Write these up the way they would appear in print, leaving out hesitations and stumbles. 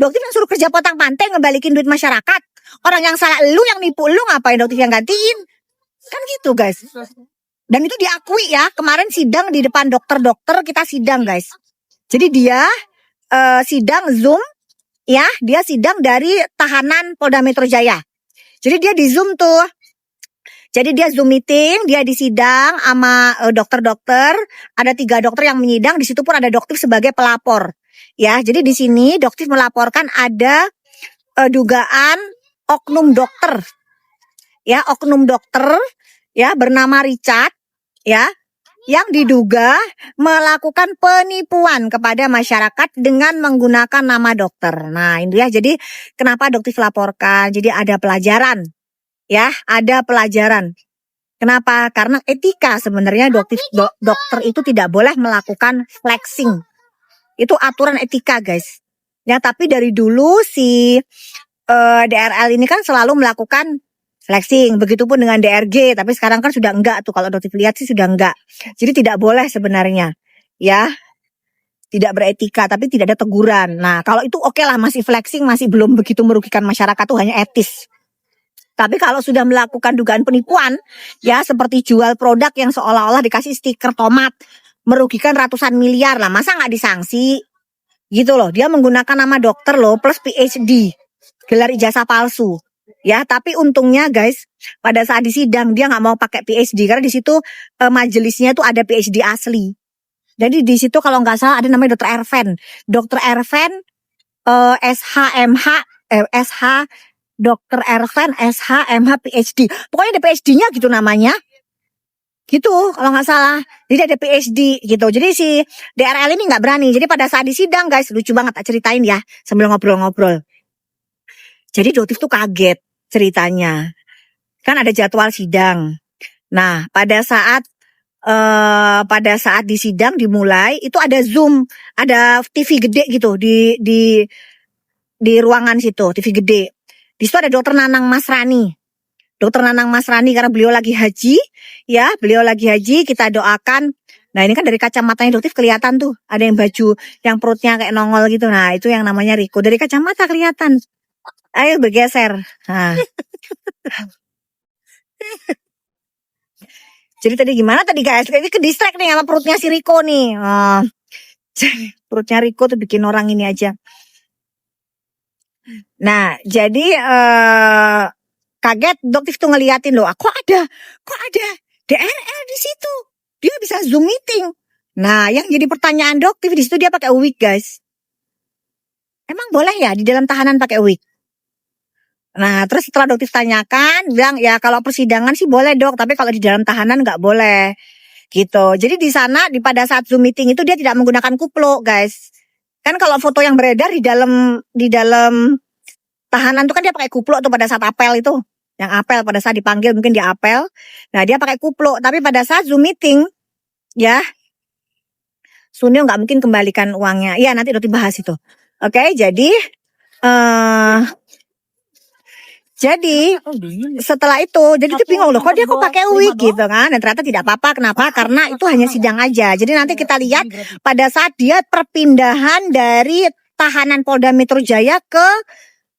Doktif yang suruh kerja potang-pantai ngebalikin duit masyarakat. Orang yang salah lu, yang nipu lu, ngapain doktif yang gantiin? Kan gitu guys. Dan itu diakui ya, kemarin sidang di depan dokter-dokter kita sidang guys. Jadi dia sidang Zoom ya, dia sidang dari tahanan Polda Metro Jaya. Jadi dia di Zoom tuh. Jadi dia Zoom meeting, dia disidang sama dokter-dokter. Ada 3 dokter yang menyidang, di situ pun ada dokter sebagai pelapor. Ya, jadi di sini dokter melaporkan ada dugaan oknum dokter. Ya, oknum dokter ya bernama Richard ya, yang diduga melakukan penipuan kepada masyarakat dengan menggunakan nama dokter. Nah, ini ya, jadi kenapa dokter laporkan? Jadi ada pelajaran. Ya, ada pelajaran. Kenapa? Karena etika sebenarnya dokter itu tidak boleh melakukan flexing. Itu aturan etika, guys. Ya, tapi dari dulu si DRL ini kan selalu melakukan flexing. Begitupun dengan DRG, tapi sekarang kan sudah enggak tuh. Kalau dokter lihat sih sudah enggak. Jadi tidak boleh sebenarnya. Ya. Tidak beretika, tapi tidak ada teguran. Nah, kalau itu oke lah, masih flexing, masih belum begitu merugikan masyarakat, tuh hanya etis. Tapi kalau sudah melakukan dugaan penipuan, ya seperti jual produk yang seolah-olah dikasih stiker tomat, merugikan ratusan miliar lah, masa nggak disanksi? Gitu loh, dia menggunakan nama dokter loh, plus PhD, gelar ijazah palsu. Ya, tapi untungnya guys, pada saat di sidang dia nggak mau pakai PhD, karena di situ majelisnya tuh ada PhD asli. Jadi di situ kalau nggak salah ada namanya Dr. Erven. Dr. Erven, SHMH, SH, Dr. Erven SHMH PhD. Pokoknya ada PhD-nya gitu namanya. Gitu kalau nggak salah. Jadi ada PhD gitu. Jadi si DRL ini nggak berani. Jadi pada saat di sidang guys, lucu banget tak ceritain ya sambil ngobrol-ngobrol. Jadi dokter tuh kaget ceritanya. Kan ada jadwal sidang. Nah, pada saat di sidang dimulai itu ada Zoom, ada TV gede gitu di ruangan situ, TV gede. Di situ ada Dokter Nanang Masrani. Dokter Nanang Masrani karena beliau lagi haji, ya, beliau lagi haji, kita doakan. Nah, ini kan dari kacamatanya dokter kelihatan tuh, ada yang baju yang perutnya kayak nongol gitu. Nah, itu yang namanya Riko. Dari kacamata kelihatan. Ayo bergeser. Nah. Jadi tadi gimana tadi guys? Ini ke distract nih sama perutnya si Riko nih. Perutnya Riko tuh bikin orang ini aja. Nah, jadi kaget dokter tuh ngeliatin loh, kok ada DRL di situ, dia bisa Zoom meeting. Nah, yang jadi pertanyaan dokter di situ dia pakai wig guys. Emang boleh ya di dalam tahanan pakai wig? Nah, terus setelah dokter tanyakan, bilang ya kalau persidangan sih boleh dok, tapi kalau di dalam tahanan nggak boleh. Gitu. Jadi di sana pada saat Zoom meeting itu dia tidak menggunakan kuplo guys. Kan kalau foto yang beredar di dalam tahanan tuh kan dia pakai kuplo tuh pada saat apel itu. Yang apel pada saat dipanggil mungkin dia apel. Nah, dia pakai kuplo, tapi pada saat Zoom meeting ya Sunil nggak mungkin kembalikan uangnya. Iya, nanti udah dibahas itu. Oke, jadi setelah itu jadi dia bingung loh, kok dia pakai wig gitu kan. Dan ternyata tidak apa-apa. Kenapa? Karena itu hanya sidang aja. Jadi nanti kita lihat pada saat dia perpindahan dari tahanan Polda Metro Jaya ke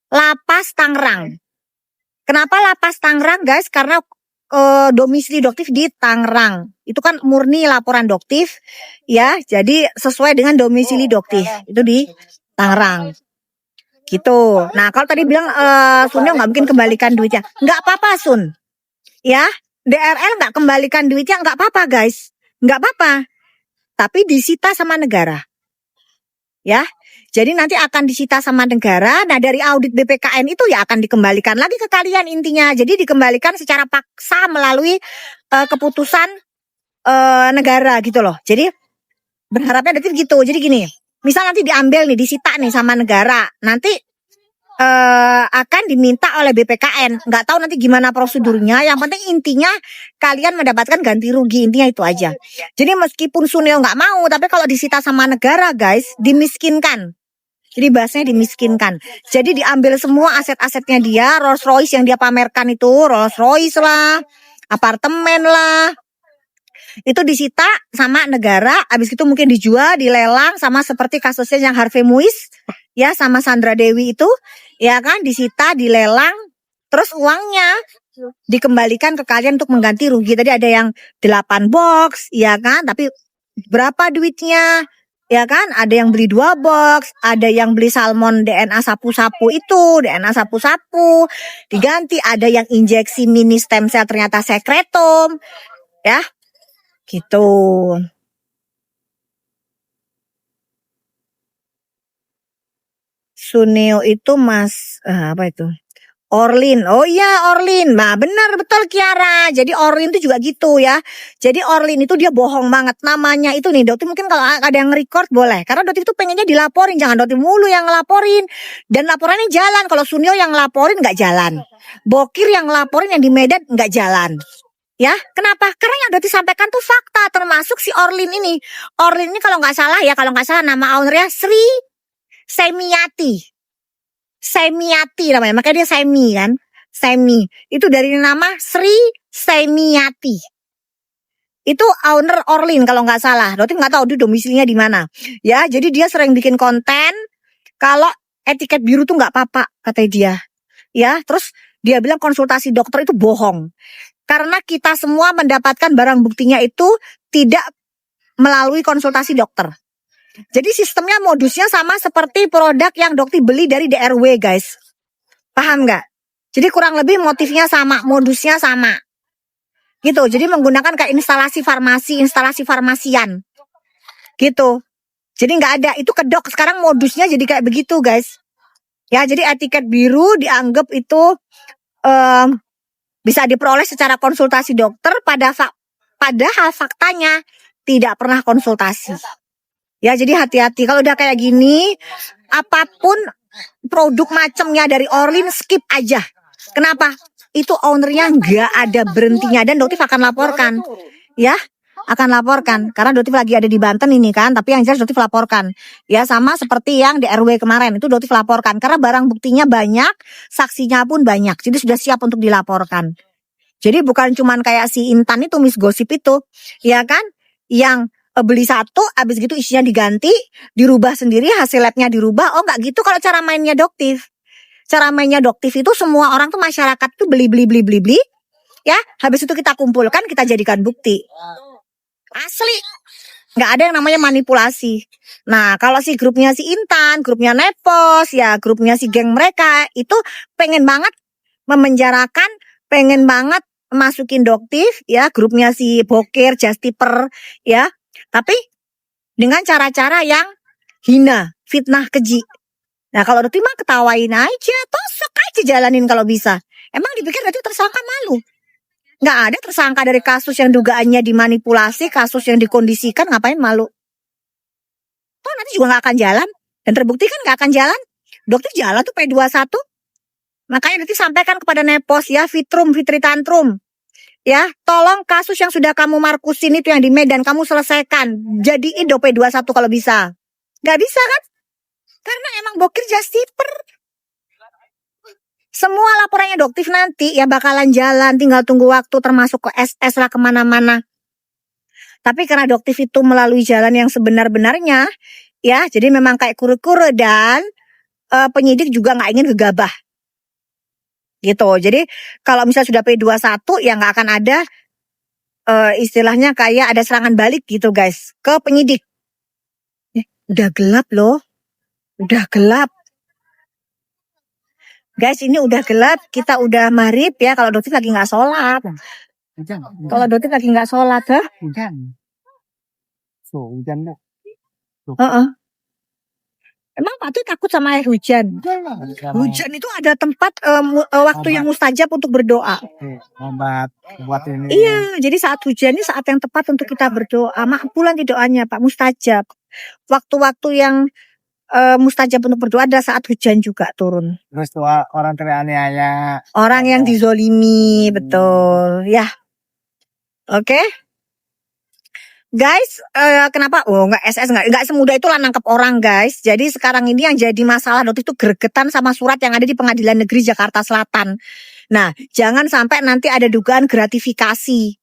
Lapas Tangerang. Kenapa Lapas Tangerang guys? Karena domisili doktif di Tangerang. Itu kan murni laporan doktif ya. Jadi sesuai dengan domisili doktif itu di Tangerang. Gitu. Nah, kalau tadi bilang Sunil nggak mungkin kembalikan duitnya. Nggak apa-apa Sun. Ya, DRL nggak kembalikan duitnya nggak apa-apa guys. Nggak apa-apa. Tapi disita sama negara. Ya. Jadi nanti akan disita sama negara. Nah, dari audit BPKN itu ya akan dikembalikan lagi ke kalian intinya. Jadi dikembalikan secara paksa melalui keputusan negara gitu loh. Jadi berharapnya detik gitu. Jadi gini, misal nanti diambil nih, disita nih sama negara, nanti akan diminta oleh BPKN. Nggak tahu nanti gimana prosedurnya. Yang penting intinya kalian mendapatkan ganti rugi, intinya itu aja. Jadi meskipun Sunil nggak mau, tapi kalau disita sama negara guys, dimiskinkan. Jadi bahasanya dimiskinkan. Jadi diambil semua aset-asetnya dia, Rolls Royce yang dia pamerkan itu, Rolls Royce lah, apartemen lah. Itu disita sama negara, habis itu mungkin dijual, dilelang sama seperti kasusnya yang Harvey Muiz ya sama Sandra Dewi itu, ya kan, disita, dilelang, terus uangnya dikembalikan ke kalian untuk mengganti rugi. Tadi ada yang 8 box, ya kan, tapi berapa duitnya? Ya kan, ada yang beli 2 box, ada yang beli salmon DNA sapu-sapu itu, DNA sapu-sapu, diganti, ada yang injeksi mini stem cell ternyata sekretom, ya, gitu. Suneo itu apa itu? Orlin. Oh iya, Orlin. Nah, benar betul Kiara. Jadi Orlin itu juga gitu ya. Jadi Orlin itu dia bohong banget. Namanya itu nih, Doti mungkin kalau ada yang record boleh. Karena Doti itu pengennya dilaporin, jangan Doti mulu yang ngelaporin. Dan laporannya jalan. Kalau Sunio yang ngelaporin nggak jalan. Bokir yang ngelaporin yang di Medan nggak jalan. Ya, kenapa? Karena yang Doti sampaikan tuh fakta, termasuk si Orlin ini. Orlin ini kalau nggak salah ya, nama ownernya Sri Semiati. Semiati namanya, makanya dia Semi kan, Semi itu dari nama Sri Semiati, itu owner Orlin kalau nggak salah. Doti nggak tahu dia domisilinya di mana ya. Jadi dia sering bikin konten kalau etiket biru tuh nggak apa-apa katanya dia ya. Terus dia bilang konsultasi dokter itu bohong karena kita semua mendapatkan barang buktinya itu tidak melalui konsultasi dokter. Jadi sistemnya modusnya sama seperti produk yang Dokti beli dari DRW guys. Paham nggak? Jadi kurang lebih motifnya sama, modusnya sama. Gitu. Jadi menggunakan kayak instalasi farmasian. Gitu. Jadi nggak ada, itu kedok. Sekarang modusnya jadi kayak begitu guys. Ya, jadi etiket biru dianggap itu bisa diperoleh secara konsultasi dokter, padahal faktanya tidak pernah konsultasi. Ya, jadi hati-hati. Kalau udah kayak gini, apapun produk macamnya dari Orlin, skip aja. Kenapa? Itu ownernya nggak ada berhentinya. Dan Dotif akan laporkan. Ya, akan laporkan. Karena Dotif lagi ada di Banten ini kan. Tapi yang jelas Dotif laporkan. Ya, sama seperti yang di RW kemarin. Itu Dotif laporkan. Karena barang buktinya banyak, saksinya pun banyak. Jadi sudah siap untuk dilaporkan. Jadi bukan cuman kayak si Intan itu, Miss Gosip itu. Ya kan? Yang beli satu, abis gitu isinya diganti, dirubah sendiri, hasil labnya dirubah. Oh nggak gitu kalau cara mainnya Doktif. Cara mainnya Doktif itu semua orang tuh, masyarakat tuh beli, ya. Habis itu kita kumpulkan, kita jadikan bukti. Asli. Nggak ada yang namanya manipulasi. Nah kalau si grupnya si Intan, grupnya Nepos, ya grupnya si geng mereka, itu pengen banget memenjarakan, pengen banget masukin Doktif, ya grupnya si Bokir, Justiper, ya. Tapi dengan cara-cara yang hina, fitnah, keji. Nah kalau Doti mah ketawain aja, tosok aja jalanin kalau bisa. Emang dipikir Doti tersangka malu? Nggak ada tersangka dari kasus yang dugaannya dimanipulasi, kasus yang dikondisikan, ngapain malu? Toh nanti juga nggak akan jalan. Dan terbukti kan nggak akan jalan. Dokter jalan tuh P21. Makanya Doti sampaikan kepada Nepos ya, Fitri Tantrum. Ya, tolong kasus yang sudah kamu markusin itu yang di Medan kamu selesaikan. Jadiin P21 kalau bisa. Gak bisa kan? Karena emang Bokir Justiper. Semua laporannya Doktif nanti ya bakalan jalan. Tinggal tunggu waktu, termasuk ke SS lah, kemana-mana. Tapi karena Doktif itu melalui jalan yang sebenar-benarnya, ya, jadi memang kayak kure-kure dan penyidik juga gak ingin gegabah. Gitu. Jadi kalau misalnya sudah P21 ya nggak akan ada istilahnya kayak ada serangan balik gitu guys ke penyidik. Udah gelap loh. Udah gelap. Guys, ini udah gelap, kita udah maghrib ya. Kalau Dotif lagi nggak sholat. Kalau Dotif lagi nggak sholat, ha? Hujan. Emang Pak tuh takut sama air hujan? Hujan itu ada tempat waktu yang mustajab untuk berdoa. Buat ini. Iya, jadi saat hujan ini saat yang tepat untuk kita berdoa. Makbulan di doanya Pak, mustajab. Waktu-waktu yang mustajab untuk berdoa ada saat hujan juga turun. Terus doa orang teraniaya. Orang yang dizolimi, betul. Ya, oke. Guys, kenapa? Oh, nggak SS, nggak semudah itu lah nangkep orang, guys. Jadi sekarang ini yang jadi masalah Doti itu gregetan sama surat yang ada di Pengadilan Negeri Jakarta Selatan. Nah, jangan sampai nanti ada dugaan gratifikasi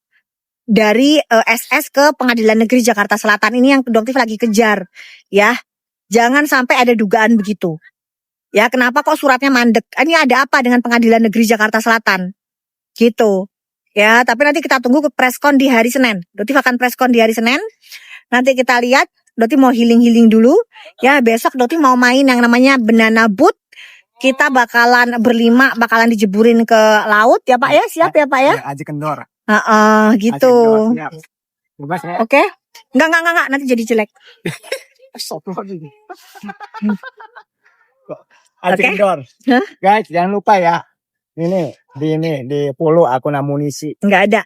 dari SS ke Pengadilan Negeri Jakarta Selatan ini yang Doti lagi kejar, ya. Jangan sampai ada dugaan begitu. Ya, kenapa kok suratnya mandek? Ini ada apa dengan Pengadilan Negeri Jakarta Selatan? Gitu. Ya, tapi nanti kita tunggu ke preskon di hari Senin. Dotif akan preskon di hari Senin. Nanti kita lihat, Doti mau healing-healing dulu. Ya, besok Doti mau main yang namanya banana boat. Kita bakalan berlima, bakalan dijeburin ke laut ya Pak ya? Siap ya Pak ya? Aji kendor. Gitu. Bebas ya. Oke? Enggak, nanti jadi jelek. Aji kendor. Hah? Guys, jangan lupa ya. Ini di follow akun amunisi. Enggak ada.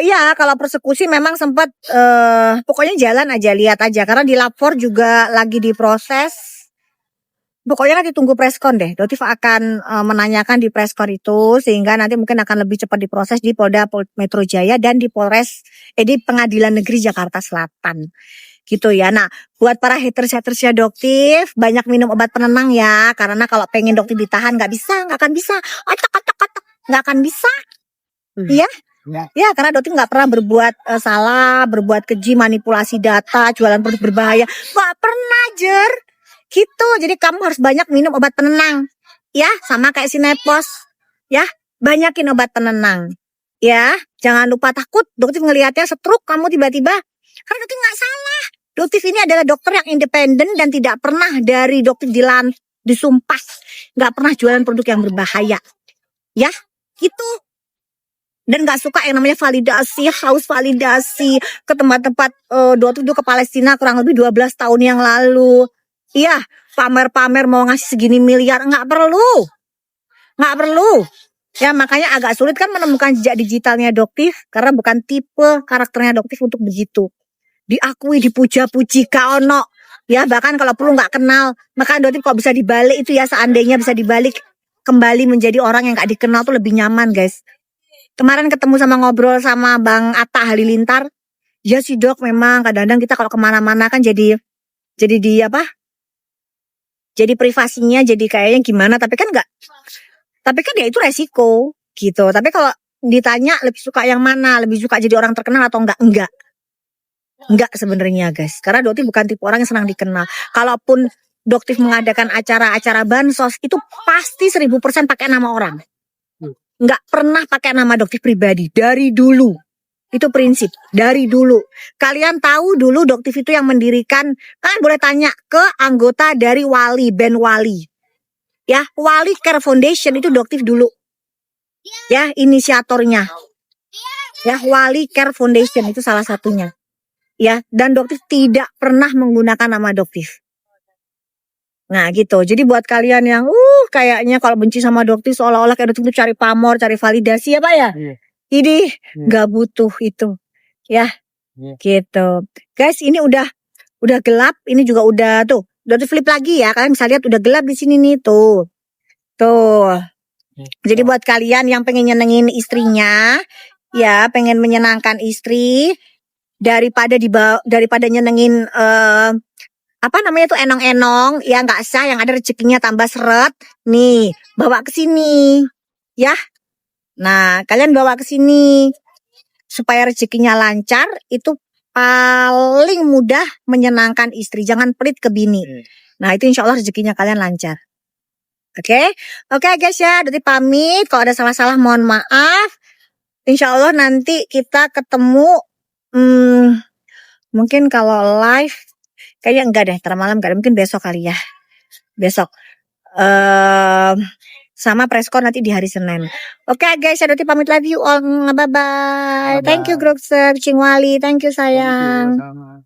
Iya, kalau persekusi memang sempat pokoknya jalan aja, lihat aja karena di lapor juga lagi diproses. Pokoknya nanti tunggu preskon deh. Dotif akan menanyakan di preskon itu sehingga nanti mungkin akan lebih cepat diproses di Polda Metro Jaya dan di di Pengadilan Negeri Jakarta Selatan. Gitu ya. Nah, buat para haters-hatersnya Doktif, banyak minum obat penenang ya. Karena kalau pengen Doktif ditahan nggak akan bisa. Otak, nggak akan bisa. Iya. Ya, karena Doktif nggak pernah berbuat salah, berbuat keji, manipulasi data, jualan produk berbahaya. Nggak pernah, Jer. Gitu. Jadi kamu harus banyak minum obat penenang. Ya, sama kayak Sinepos. Ya, banyakin obat penenang. Ya, jangan lupa takut. Doktif ngelihatnya stroke kamu tiba-tiba. Karena Doktif nggak salah. Doktif ini adalah dokter yang independen dan tidak pernah dari Doktif disumpah. Nggak pernah jualan produk yang berbahaya. Ya, gitu. Dan nggak suka yang namanya validasi, haus validasi ke tempat-tempat. Doktif itu ke Palestina kurang lebih 12 tahun yang lalu. Iya, pamer-pamer mau ngasih segini miliar, nggak perlu. Ya, makanya agak sulit kan menemukan jejak digitalnya Doktif, karena bukan tipe karakternya Doktif untuk begitu. Diakui, dipuja-puji, kaono. Ya, bahkan kalau perlu nggak kenal. Maka Doktif kok bisa dibalik itu ya, seandainya bisa dibalik kembali menjadi orang yang nggak dikenal tuh lebih nyaman, guys. Kemarin ketemu sama ngobrol sama Bang Atta Halilintar. Ya sih Dok, memang kadang-kadang kita kalau kemana-mana kan jadi jadi privasinya jadi kayaknya gimana, tapi kan ya itu resiko gitu. Tapi kalau ditanya lebih suka yang mana, lebih suka jadi orang terkenal atau enggak sebenarnya guys, karena Doktif bukan tipe orang yang senang dikenal. Kalaupun Doktif mengadakan acara-acara bansos itu pasti 1000% pakai nama orang, nggak pernah pakai nama Doktif pribadi dari dulu. Itu prinsip dari dulu. Kalian tahu dulu Doktif itu yang mendirikan, kalian boleh tanya ke anggota dari Wali, band Wali. Ya, Wali Care Foundation itu Doktif dulu. Ya, inisiatornya. Ya, Wali Care Foundation itu salah satunya. Ya, dan Doktif tidak pernah menggunakan nama Doktif. Nah, gitu. Jadi buat kalian yang kayaknya kalau benci sama Doktif seolah-olah kayak Doktif itu cari pamor, cari validasi ya, Pak ya? Iya. Ini nggak butuh itu, ya, gitu, guys. Ini udah gelap, ini juga udah tuh flip lagi ya, kalian bisa lihat udah gelap di sini nih tuh. Jadi buat kalian yang pengen nyenengin istrinya, ya, pengen menyenangkan istri daripada nyenengin apa namanya tuh enong-enong, ya nggak sah, yang ada rezekinya tambah seret, nih bawa ke sini, ya. Nah, kalian bawa ke sini supaya rezekinya lancar, itu paling mudah menyenangkan istri. Jangan pelit ke bini. Nah, itu insya Allah rezekinya kalian lancar. Oke, guys ya, Doktif pamit. Kalau ada salah-salah mohon maaf. Insya Allah nanti kita ketemu. Mungkin kalau live, kayaknya enggak deh, termalam enggak, mungkin besok kali ya. Besok. Sama preskon nanti di hari Senin. Oke guys, Doktif pamit, love you all. Bye-bye. Thank you Grokser, Cing Wali. Thank you sayang. Sama.